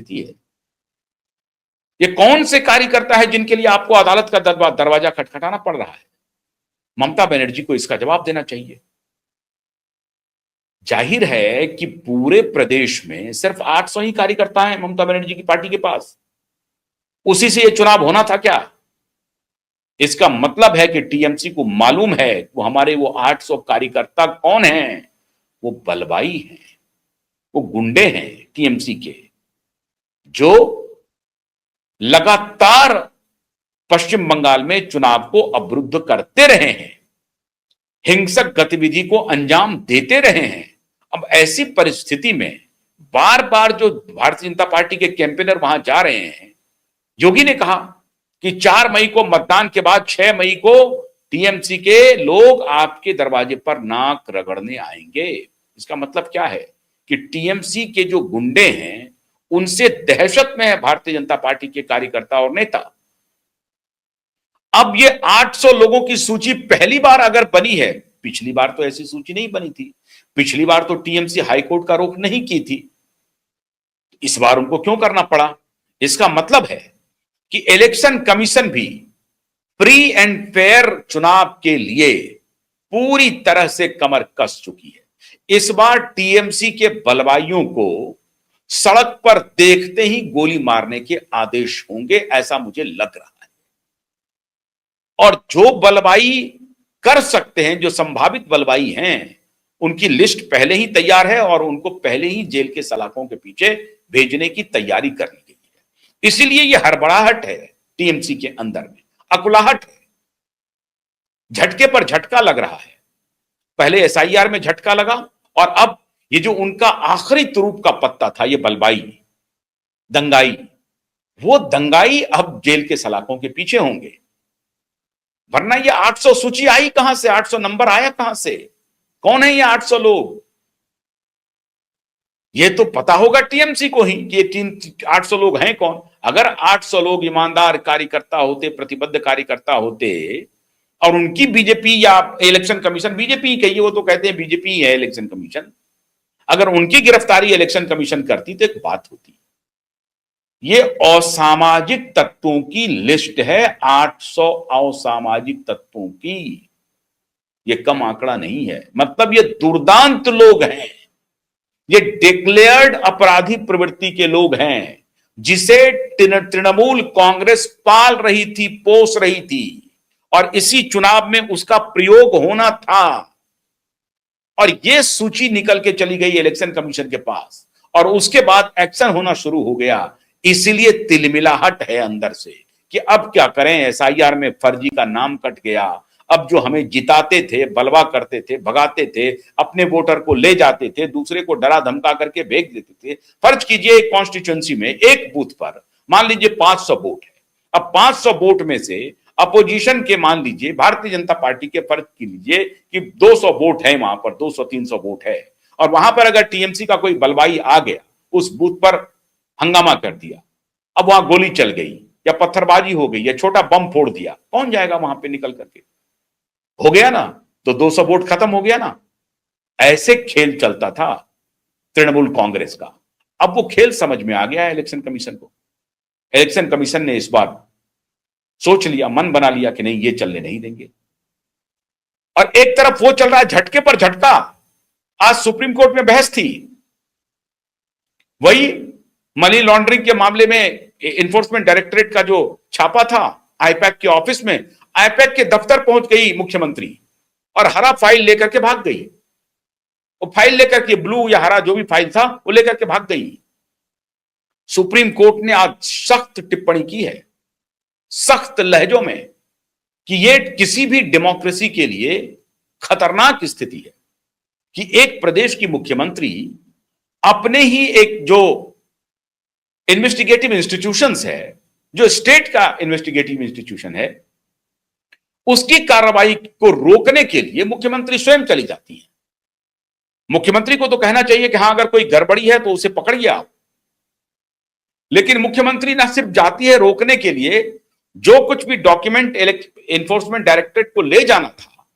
है। ये कौन से कार्यकर्ता है जिनके लिए आपको अदालत का दरवाजा खटखटाना पड़ रहा है? ममता बनर्जी को इसका जवाब देना चाहिए। जाहिर है कि पूरे प्रदेश में सिर्फ 800 ही कार्यकर्ता हैं ममता बनर्जी की पार्टी के पास। उसी से ये चुनाव होना था क्या? इसका मतलब है कि टीएमसी को मालूम है वो हमारे वो 800 कार्यकर्ता कौन हैं? वो बलवाई हैं, वो गुंडे हैं टीएमसी के, जो लगातार पश्चिम बंगाल में चुनाव को अवरुद्ध करते रहे हैं, हिंसक गतिविधि को अंजाम देते रहे हैं। अब ऐसी परिस्थिति में बार बार जो भारतीय जनता पार्टी के कैंपेनर वहां जा रहे हैं, योगी ने कहा कि 4 मई को मतदान के बाद 6 मई को टीएमसी के लोग आपके दरवाजे पर नाक रगड़ने आएंगे। इसका मतलब क्या है कि टीएमसी के जो गुंडे हैं उनसे दहशत में है भारतीय जनता पार्टी के कार्यकर्ता और नेता। अब ये 800 लोगों की सूची पहली बार अगर बनी है, पिछली बार तो ऐसी सूची नहीं बनी थी, पिछली बार तो टीएमसी हाईकोर्ट का रुख नहीं की थी, इस बार उनको क्यों करना पड़ा? इसका मतलब है कि इलेक्शन कमीशन भी फ्री एंड फेयर चुनाव के लिए पूरी तरह से कमर कस चुकी है। इस बार टीएमसी के बलवाइयों को सड़क पर देखते ही गोली मारने के आदेश होंगे, ऐसा मुझे लग रहा है। और जो बलवाई कर सकते हैं, जो संभावित बलवाई हैं, उनकी लिस्ट पहले ही तैयार है और उनको पहले ही जेल के सलाखों के पीछे भेजने की तैयारी कर ली गई है। इसीलिए यह हड़बड़ाहट है टीएमसी के अंदर में, अकुलाहट है, झटके पर झटका लग रहा है। पहले एसआईआर में झटका लगा और अब ये जो उनका आखिरी तुरूप का पत्ता था, ये बलवाई, दंगाई, वो दंगाई अब जेल के सलाखों के पीछे होंगे। वरना ये 800 सूची आई कहां से? 800 नंबर आया कहां से? कौन है ये 800 लोग? ये तो पता होगा टीएमसी को ही कि ये 800 लोग हैं कौन। अगर 800 लोग ईमानदार कार्यकर्ता होते, प्रतिबद्ध कार्यकर्ता होते, और उनकी बीजेपी या इलेक्शन कमीशन, बीजेपी कहिए, वो तो कहते हैं बीजेपी है इलेक्शन कमीशन, अगर उनकी गिरफ्तारी इलेक्शन कमीशन करती तो एक बात होती। ये असामाजिक तत्वों की लिस्ट है, 800 असामाजिक तत्वों की। ये कम आंकड़ा नहीं है, मतलब ये दुर्दांत लोग हैं, ये डिक्लेयर्ड अपराधी प्रवृत्ति के लोग हैं, जिसे तृणमूल कांग्रेस पाल रही थी, पोस रही थी, और इसी चुनाव में उसका प्रयोग होना था। और ये सूची निकल के चली गई इलेक्शन कमीशन के पास और उसके बाद एक्शन होना शुरू हो गया। इसलिए तिलमिलाहट है अंदर से कि अब क्या करें, एसआईआर में फर्जी का नाम कट गया। अब जो हमें जिताते थे, बलवा करते थे, भगाते थे, अपने वोटर को ले जाते थे, दूसरे को डरा धमका करके भेज देते थे। फर्ज कीजिए एक कॉन्स्टिट्यूएंसी में एक बूथ पर मान लीजिए 500 वोट है। अब 500 वोट में से अपोजिशन के मान लीजिए भारतीय जनता पार्टी के, फर्ज कीजिए कि 200 वोट है, वहां पर 200-300 वोट है, और वहां पर अगर टीएमसी का कोई बलवाई आ गया, उस बूथ पर हंगामा कर दिया, अब वहां गोली चल गई या पत्थरबाजी हो गई या छोटा बम फोड़ दिया, कौन जाएगा वहां पे निकल करके? हो गया ना, तो 200 वोट खत्म हो गया ना। ऐसे खेल चलता था तृणमूल कांग्रेस का। अब वो खेल समझ में आ गया है इलेक्शन कमीशन को। इलेक्शन कमीशन ने इस बार सोच लिया, मन बना लिया कि नहीं, ये चलने नहीं देंगे। और एक तरफ वो चल रहा है झटके पर झटका। आज सुप्रीम कोर्ट में बहस थी, वही मनी लॉन्ड्रिंग के मामले में इन्फोर्समेंट डायरेक्टरेट का जो छापा था आईपैक के ऑफिस में, आईपैक के दफ्तर पहुंच गई मुख्यमंत्री और हरा फाइल लेकर के भाग गई। वो फाइल लेकर के, ब्लू या हरा जो भी फाइल था, वो लेकर के भाग गई। सुप्रीम कोर्ट ने आज सख्त टिप्पणी की है, सख्त लहजों में, कि ये किसी भी डेमोक्रेसी के लिए खतरनाक स्थिति है कि एक प्रदेश की मुख्यमंत्री अपने ही एक जो इन्वेस्टिगेटिव इंस्टीट्यूशंस है, जो स्टेट का इन्वेस्टिगेटिव इंस्टीट्यूशन है, उसकी कार्रवाई को रोकने के लिए मुख्यमंत्री स्वयं चली जाती है। मुख्यमंत्री को तो कहना चाहिए कि हां, अगर कोई गड़बड़ी है तो उसे पकड़िए आप, लेकिन मुख्यमंत्री ना सिर्फ जाती है रोकने के लिए, जो कुछ भी डॉक्यूमेंट इन्फोर्समेंट डायरेक्टरेट को ले जाना था,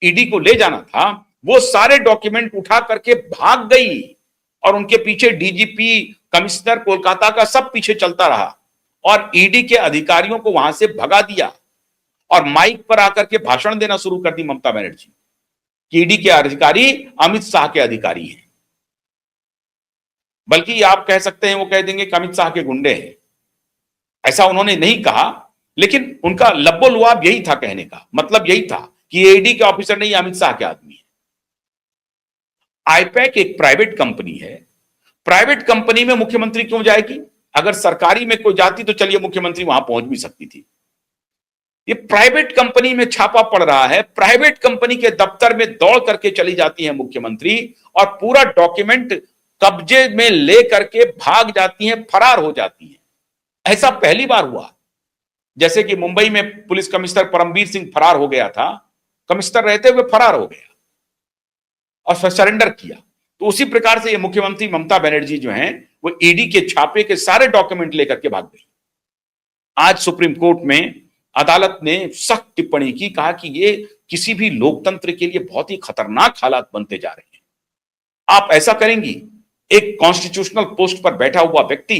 ईडी को ले जाना था, वो सारे डॉक्यूमेंट उठा करके भाग गई और उनके पीछे डीजीपी, कमिश्नर कोलकाता का सब पीछे चलता रहा और ईडी के अधिकारियों को वहां से भगा दिया और माइक पर आकर के भाषण देना शुरू कर दी ममता बनर्जी कि ईडी के अधिकारी अमित शाह के अधिकारी हैं। बल्कि आप कह सकते हैं, वो कह देंगे कि अमित शाह के गुंडे हैं। ऐसा उन्होंने नहीं कहा, लेकिन उनका लब्बो लुआब यही था, कहने का मतलब यही था कि ईडी के ऑफिसर नहीं, अमित शाह के आदमी है। आईपैक एक प्राइवेट कंपनी है, प्राइवेट कंपनी में मुख्यमंत्री क्यों जाएगी? अगर सरकारी में कोई जाती तो चलिए मुख्यमंत्री वहां पहुंच भी सकती थी। ये प्राइवेट कंपनी में छापा पड़ रहा है, प्राइवेट कंपनी के दफ्तर में दौड़ करके चली जाती है मुख्यमंत्री और पूरा डॉक्यूमेंट कब्जे में ले करके भाग जाती हैं, फरार हो जाती हैं। ऐसा पहली बार हुआ। जैसे कि मुंबई में पुलिस कमिश्नर परमवीर सिंह फरार हो गया था, कमिश्नर रहते हुए फरार हो गया और सरेंडर किया। तो उसी प्रकार से ये मुख्यमंत्री ममता बनर्जी जो हैं वो ईडी के छापे के सारे डॉक्यूमेंट लेकर के भाग गई। आज सुप्रीम कोर्ट में अदालत ने सख्त टिप्पणी की, कहा कि ये किसी भी लोकतंत्र के लिए बहुत ही खतरनाक हालात बनते जा रहे हैं। आप ऐसा करेंगी, एक कॉन्स्टिट्यूशनल पोस्ट पर बैठा हुआ व्यक्ति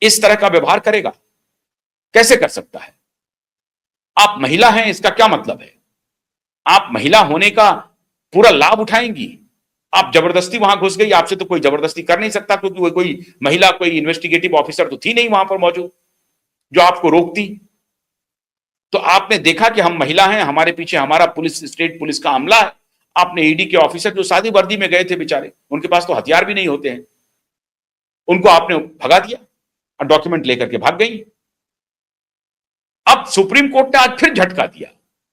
इस तरह का व्यवहार करेगा? कैसे कर सकता है? आप महिला हैं, इसका क्या मतलब है? आप महिला होने का पूरा लाभ उठाएंगी? आप जबरदस्ती वहां घुस गई, आपसे तो कोई जबरदस्ती कर नहीं सकता, क्योंकि वो कोई महिला, कोई इन्वेस्टिगेटिव ऑफिसर तो थी नहीं वहां पर मौजूद जो आपको रोकती। तो आपने देखा कि हम महिला हैं, हमारे पीछे हमारा पुलिस, स्टेट पुलिस का अमला है। आपने ईडी के ऑफिसर जो सादी वर्दी में गए थे बेचारे, उनके पास तो हथियार भी नहीं होते हैं, उनको आपने भगा दिया और डॉक्यूमेंट लेकर के भाग गई। अब सुप्रीम कोर्ट ने आज फिर झटका दिया।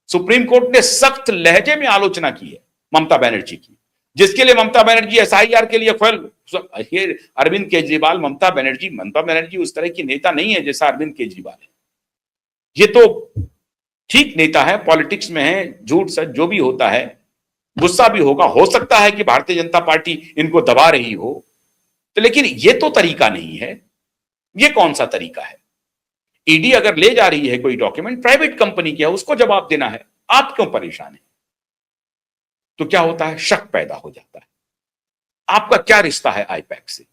सुप्रीम कोर्ट ने सख्त लहजे में आलोचना की है ममता बनर्जी की, जिसके लिए ममता बनर्जी एसआईआर के लिए अरविंद केजरीवाल, ममता बनर्जी उस तरह की नेता नहीं है जैसा अरविंद केजरीवाल है। ये तो ठीक नेता है, पॉलिटिक्स में है, झूठ सच जो भी होता है, गुस्सा भी होगा, हो सकता है कि भारतीय जनता पार्टी इनको दबा रही हो, तो लेकिन ये तो तरीका नहीं है। ये कौन सा तरीका है? ईडी अगर ले जा रही है कोई डॉक्यूमेंट, प्राइवेट कंपनी की है, उसको जवाब देना है, आप क्यों परेशान है? तो क्या होता है? शक पैदा हो जाता है। आपका क्या रिश्ता है आईपैक से?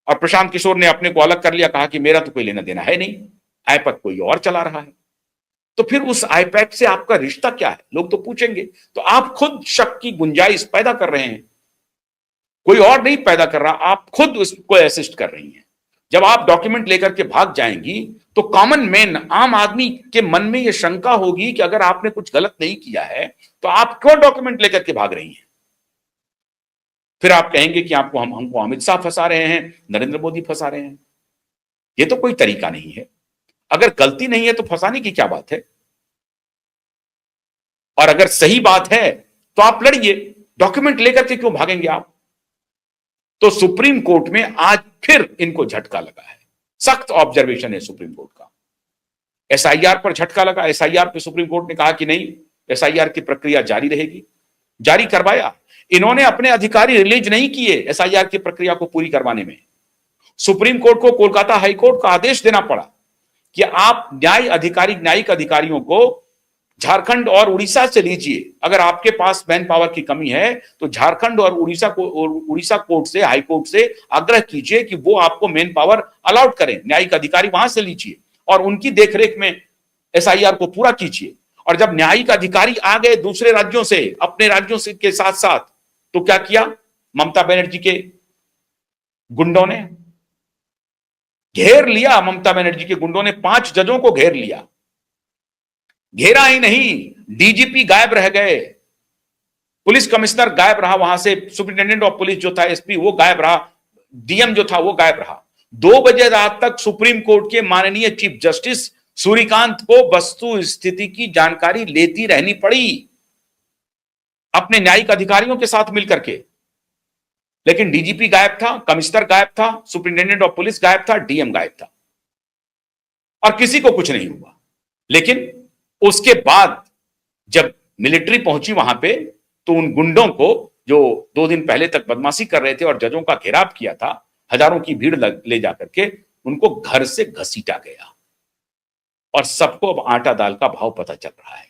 और प्रशांत किशोर ने अपने को अलग कर लिया, कहा कि मेरा तो कोई लेना देना है नहीं, आईपैक कोई और चला रहा है। तो फिर उस आईपैक से आपका रिश्ता क्या है? लोग तो पूछेंगे। तो आप खुद शक की गुंजाइश पैदा कर रहे हैं, कोई और नहीं पैदा कर रहा, आप खुद उसको असिस्ट कर रही हैं। जब आप डॉक्यूमेंट लेकर के भाग जाएंगी तो कॉमन मैन, आम आदमी के मन में यह शंका होगी कि अगर आपने कुछ गलत नहीं किया है तो आप क्यों डॉक्यूमेंट लेकर के भाग रही हैं? फिर आप कहेंगे कि आपको हमको अमित शाह फंसा रहे हैं, नरेंद्र मोदी फंसा रहे हैं। यह तो कोई तरीका नहीं है। अगर गलती नहीं है तो फंसाने की क्या बात है? और अगर सही बात है तो आप लड़िए, डॉक्यूमेंट लेकर के क्यों भागेंगे आप? तो सुप्रीम कोर्ट में आज फिर इनको झटका लगा है। सख्त ऑब्जर्वेशन है सुप्रीम कोर्ट का। एसआईआर पर झटका लगा। एसआईआर पे सुप्रीम कोर्ट ने कहा कि नहीं, एसआईआर की प्रक्रिया जारी रहेगी। जारी करवाया। इन्होंने अपने अधिकारी रिलीज नहीं किए एसआईआर की प्रक्रिया को पूरी करवाने में। सुप्रीम कोर्ट को कोलकाता हाईकोर्ट का आदेश देना पड़ा कि आप न्यायिक अधिकारियों को झारखंड और उड़ीसा से लीजिए। अगर आपके पास मैन पावर की कमी है तो झारखंड और उड़ीसा कोर्ट से, हाई कोर्ट से आग्रह कीजिए कि वो आपको मैन पावर अलाउड करें, न्यायिक अधिकारी वहां से लीजिए और उनकी देखरेख में एसआईआर को पूरा कीजिए। और जब न्यायिक अधिकारी आ गए दूसरे राज्यों से, अपने राज्यों से के साथ साथ, तो क्या किया? ममता बनर्जी के गुंडों ने घेर लिया। ममता बनर्जी के गुंडों ने 5 जजों को घेर लिया। घेरा ही नहीं, डीजीपी गायब रह गए, पुलिस कमिश्नर गायब रहा, वहां से सुपरिटेंडेंट ऑफ पुलिस जो था, एसपी, वो गायब रहा, डीएम जो था वो गायब रहा। 2 बजे रात तक सुप्रीम कोर्ट के माननीय चीफ जस्टिस सूर्यकांत को वस्तु स्थिति की जानकारी लेती रहनी पड़ी अपने न्यायिक अधिकारियों के साथ मिलकर के। लेकिन डीजीपी गायब था, कमिश्नर गायब था, सुपरिटेंडेंट ऑफ पुलिस गायब था, डीएम गायब था और किसी को कुछ नहीं हुआ। लेकिन उसके बाद जब मिलिट्री पहुंची वहां पे, तो उन गुंडों को जो 2 दिन पहले तक बदमाशी कर रहे थे और जजों का घेराव किया था, हजारों की भीड़ ले जाकर के उनको घर से घसीटा गया और सबको अब आटा दाल का भाव पता चल रहा है।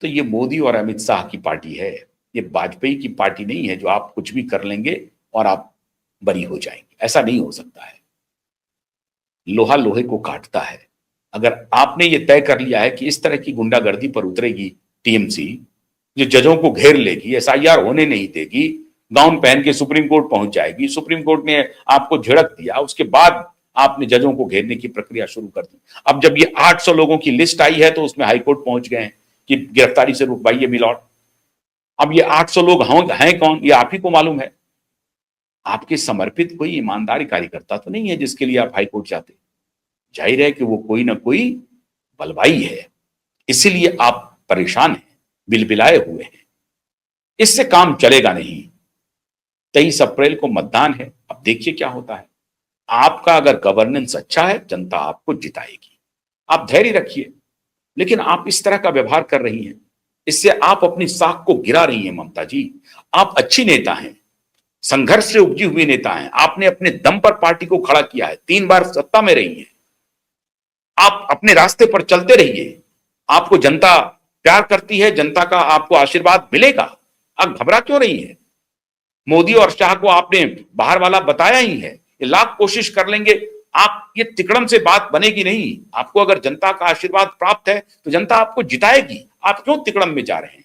तो ये मोदी और अमित शाह की पार्टी है, ये वाजपेयी की पार्टी नहीं है जो आप कुछ भी कर लेंगे और आप बरी हो जाएंगे। ऐसा नहीं हो सकता है। लोहा लोहे को काटता है। अगर आपने ये तय कर लिया है कि इस तरह की गुंडागर्दी पर उतरेगी टीएमसी, जो जजों को घेर लेगी, एसआईआर होने नहीं देगी, गाउन पहन के सुप्रीम कोर्ट पहुंच जाएगी, सुप्रीम कोर्ट ने आपको झिड़क दिया, उसके बाद आपने जजों को घेरने की प्रक्रिया शुरू कर दी। अब जब ये 800 लोगों की लिस्ट आई है तो उसमें हाईकोर्ट पहुंच गए हैं कि गिरफ्तारी से रुकवाइए मिलॉर्ड। अब ये 800 लोग हैं कौन, ये आप ही को मालूम है। आपके समर्पित कोई ईमानदारी कार्यकर्ता तो नहीं है जिसके लिए आप हाईकोर्ट जाते। जाहिर है कि वो कोई ना कोई बलवाई है, इसीलिए आप परेशान हैं, बिलबिलाए हुए हैं। इससे काम चलेगा नहीं। 23 अप्रैल को मतदान है, अब देखिए क्या होता है। आपका अगर गवर्नेंस अच्छा है, जनता आपको जिताएगी। आप धैर्य रखिए। लेकिन आप इस तरह का व्यवहार कर रही हैं, इससे आप अपनी साख को गिरा रही हैं ममता जी। आप अच्छी नेता हैं, संघर्ष से उपजी हुई नेता हैं। आपने अपने दम पर पार्टी को खड़ा किया है, 3 बार सत्ता में रही हैं। आप अपने रास्ते पर चलते रहिए। आपको जनता प्यार करती है, जनता का आपको आशीर्वाद मिलेगा। आप घबरा क्यों रही हैं? मोदी और शाह को आपने बाहर वाला बताया ही है। ये लाख कोशिश कर लेंगे, आप ये तिकड़म से बात बनेगी नहीं। आपको अगर जनता का आशीर्वाद प्राप्त है तो जनता आपको जिताएगी। आप क्यों तिकड़म में जा रहे हैं?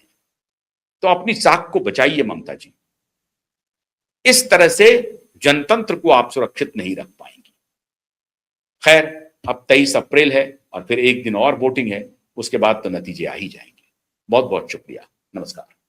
तो अपनी साख को बचाइए ममता जी। इस तरह से जनतंत्र को आप सुरक्षित नहीं रख पाएंगी। खैर, अब 23 अप्रैल है और फिर एक दिन और वोटिंग है, उसके बाद तो नतीजे आ ही जाएंगे। बहुत बहुत शुक्रिया। नमस्कार।